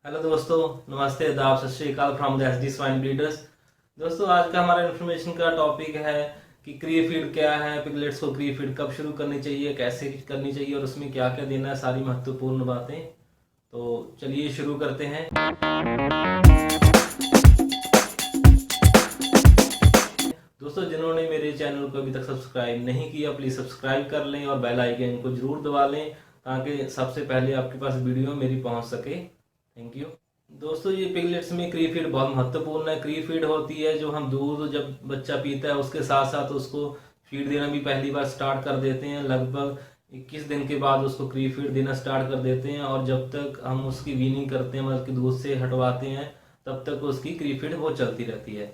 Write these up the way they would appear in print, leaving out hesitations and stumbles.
Hello दोस्तों, नमस्ते, आदाब, सत श्री अकाल from the SD swine breeders. दोस्तों, आज का हमारा इन्फॉर्मेशन का टॉपिक है कि क्री फीड क्या है, पिगलेट्स को क्री फीड कब शुरू करनी चाहिए, कैसे करनी चाहिए और उसमें क्या क्या देना है, सारी महत्वपूर्ण बातें। तो चलिए शुरू करते हैं। दोस्तों, जिन्होंने मेरे चैनल को अभी तक सब्सक्राइब नहीं किया, प्लीज सब्सक्राइब कर लें और बेल आइकन को जरूर दबा लें ताकि सबसे पहले आपके पास वीडियो मेरी पहुंच सके। Thank you. दोस्तों, ये पिगलेट्स में क्री फीड बहुत महत्वपूर्ण है। क्री फीड होती है जो हम दूध जब बच्चा पीता है उसके साथ साथ उसको फीड देना भी पहली बार स्टार्ट कर देते हैं। लगभग 21 दिन के बाद उसको क्री फीड देना स्टार्ट कर देते हैं और जब तक हम उसकी वीनिंग करते हैं, मतलब कि दूध से हटवाते हैं, तब तक उसकी क्री फीड वो चलती रहती है।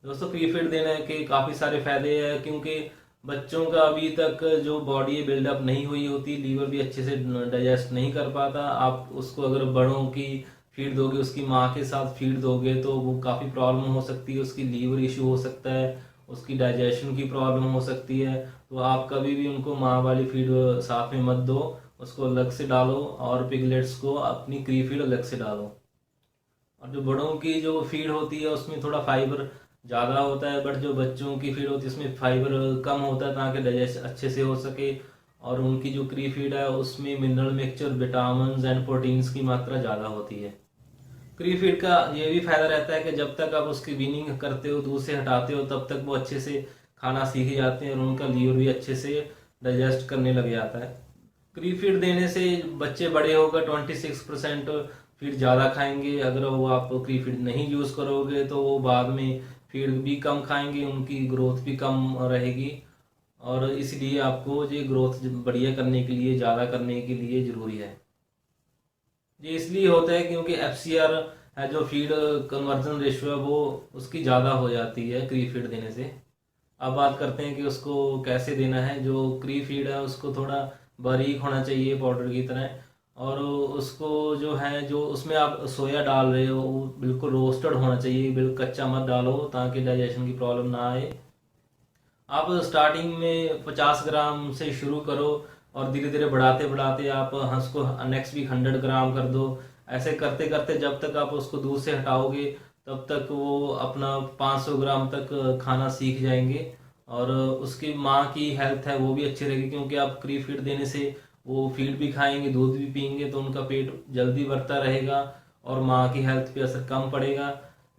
दोस्तों, क्री फीड देने के काफ़ी सारे फायदे हैं क्योंकि बच्चों का अभी तक जो बॉडी बिल्डअप नहीं हुई होती, लीवर भी अच्छे से डाइजेस्ट नहीं कर पाता। आप उसको अगर बड़ों की फीड दोगे, उसकी माँ के साथ फीड दोगे तो वो काफ़ी प्रॉब्लम हो सकती है, उसकी लीवर इशू हो सकता है, उसकी डाइजेशन की प्रॉब्लम हो सकती है। तो आप कभी भी उनको माँ वाली फीड साथ में मत दो, उसको अलग से डालो और पिगलेट्स को अपनी क्री फीड अलग से डालो। और जो बड़ों की जो फीड होती है उसमें थोड़ा फाइबर ज़्यादा होता है, बट जो बच्चों की फीड होती है उसमें फाइबर कम होता है ताकि डाइजेस्ट अच्छे से हो सके। और उनकी जो क्री फीड है उसमें mineral mixture, vitamin and proteins की मात्रा ज़्यादा होती है। क्री फीड का ये भी फायदा रहता है कि जब तक आप उसकी वीनिंग करते हो, दूध से हटाते हो, तब तक वो अच्छे से खाना सीख जाते हैं और उनका लीवर भी अच्छे से डाइजेस्ट करने लग जाता है। क्री फीड देने से बच्चे बड़े होकर 26% फीड ज़्यादा खाएंगे। अगर वो आप क्री फीड नहीं यूज़ करोगे तो वो बाद में फीड भी कम खाएंगे, उनकी ग्रोथ भी कम रहेगी। और इसलिए आपको ये ग्रोथ बढ़िया करने के लिए, ज़्यादा करने के लिए ज़रूरी है। ये इसलिए होता है क्योंकि एफसीआर है, जो फीड कन्वर्जन रेशियो है, वो उसकी ज़्यादा हो जाती है क्री फीड देने से। अब बात करते हैं कि उसको कैसे देना है। जो क्री फीड है उसको थोड़ा बारीक होना चाहिए, पाउडर की तरह। और उसको जो है, जो उसमें आप सोया डाल रहे हो वो बिल्कुल रोस्टेड होना चाहिए, बिल्कुल कच्चा मत डालो ताकि डाइजेशन की प्रॉब्लम ना आए। आप स्टार्टिंग में 50 ग्राम से शुरू करो और धीरे धीरे बढ़ाते बढ़ाते आप उसको नेक्स्ट वीक 100 ग्राम कर दो। ऐसे करते करते जब तक आप उसको दूध से हटाओगे तब तक वो अपना 500 ग्राम तक खाना सीख जाएंगे। और उसकी माँ की हेल्थ है वो भी अच्छी रहेगी क्योंकि आप क्री फीड देने से वो फीड भी खाएंगे, दूध भी पियेंगे, तो उनका पेट जल्दी बढ़ता रहेगा और माँ की हेल्थ पे असर कम पड़ेगा।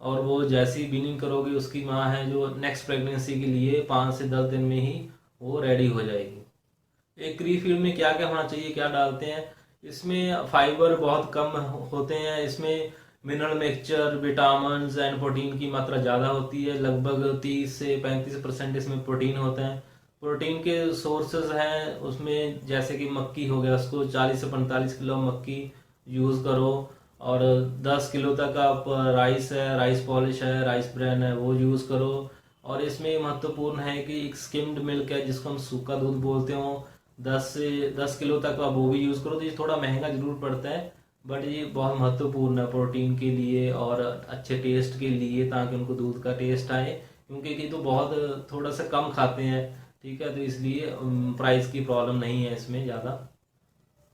और वो जैसी बीनिंग करोगे उसकी माँ है जो नेक्स्ट प्रेगनेंसी के लिए 5 से 10 दिन में ही वो रेडी हो जाएगी। एक क्री फीड में क्या क्या होना चाहिए, क्या डालते हैं? इसमें फाइबर बहुत कम होते हैं। इसमें mineral mixture, vitamin and protein की मात्रा ज़्यादा होती है। लगभग 30 से 35% इसमें प्रोटीन होता है। प्रोटीन के सोर्सेज हैं उसमें, जैसे कि मक्की हो गया, उसको 40 से 45 किलो मक्की यूज़ करो। और 10 किलो तक आप राइस है, राइस पॉलिश है, राइस ब्रैन है, वो यूज़ करो। और इसमें महत्वपूर्ण है कि एक स्किम्ड मिल्क है जिसको हम सूखा दूध बोलते हो, 10 किलो तक आप वो भी यूज़ करो। तो ये थोड़ा महंगा जरूर पड़ता है, बट ये बहुत महत्वपूर्ण है प्रोटीन के लिए और अच्छे टेस्ट के लिए, ताकि उनको दूध का टेस्ट आए। क्योंकि ये तो बहुत थोड़ा सा कम खाते हैं, ठीक है, तो इसलिए प्राइस की प्रॉब्लम नहीं है इसमें ज़्यादा।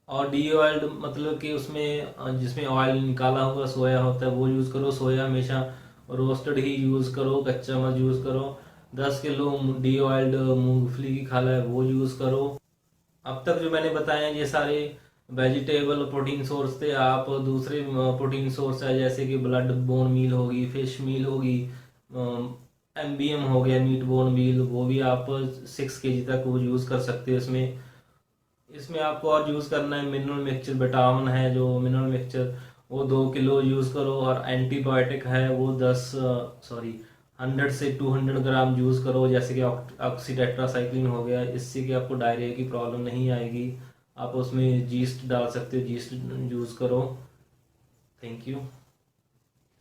और डी ऑयल्ड मतलब कि उसमें जिसमें ऑयल निकाला हुआ सोया होता है वो यूज़ करो। सोया हमेशा रोस्टेड ही यूज़ करो, कच्चा मत यूज़ करो। 10 किलो डी ऑयल्ड मूंगफली की खाला है वो यूज़ करो। अब तक जो मैंने बताया ये सारे वेजिटेबल प्रोटीन सोर्स थे। आप दूसरे प्रोटीन सोर्स है जैसे कि ब्लड बोन मील होगी, फिश मील होगी, एमबीएम हो गया, मीट बोन मील, वो भी आप 6 kg तक वो यूज़ कर सकते हो। इसमें इसमें आपको और यूज़ करना है मिनरल मिक्सचर, विटामिन है जो मिनरल मिक्सचर, वो 2 किलो यूज़ करो। और एंटीबायोटिक है वो 100 से 200 ग्राम यूज़ करो, जैसे कि ऑक्सीटेट्रासाइक्लिन हो गया। इससे कि आपको डायरिया की प्रॉब्लम नहीं आएगी। आप उसमें जीस्ट डाल सकते हो, जीस्ट यूज़ करो। Thank you.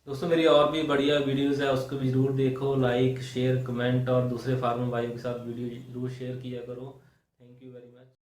दोस्तों, मेरी और भी बढ़िया वीडियोस है, उसको भी ज़रूर देखो। लाइक, शेयर, कमेंट और दूसरे फार्मर भाइयों के साथ वीडियो ज़रूर शेयर किया करो। Thank you very much.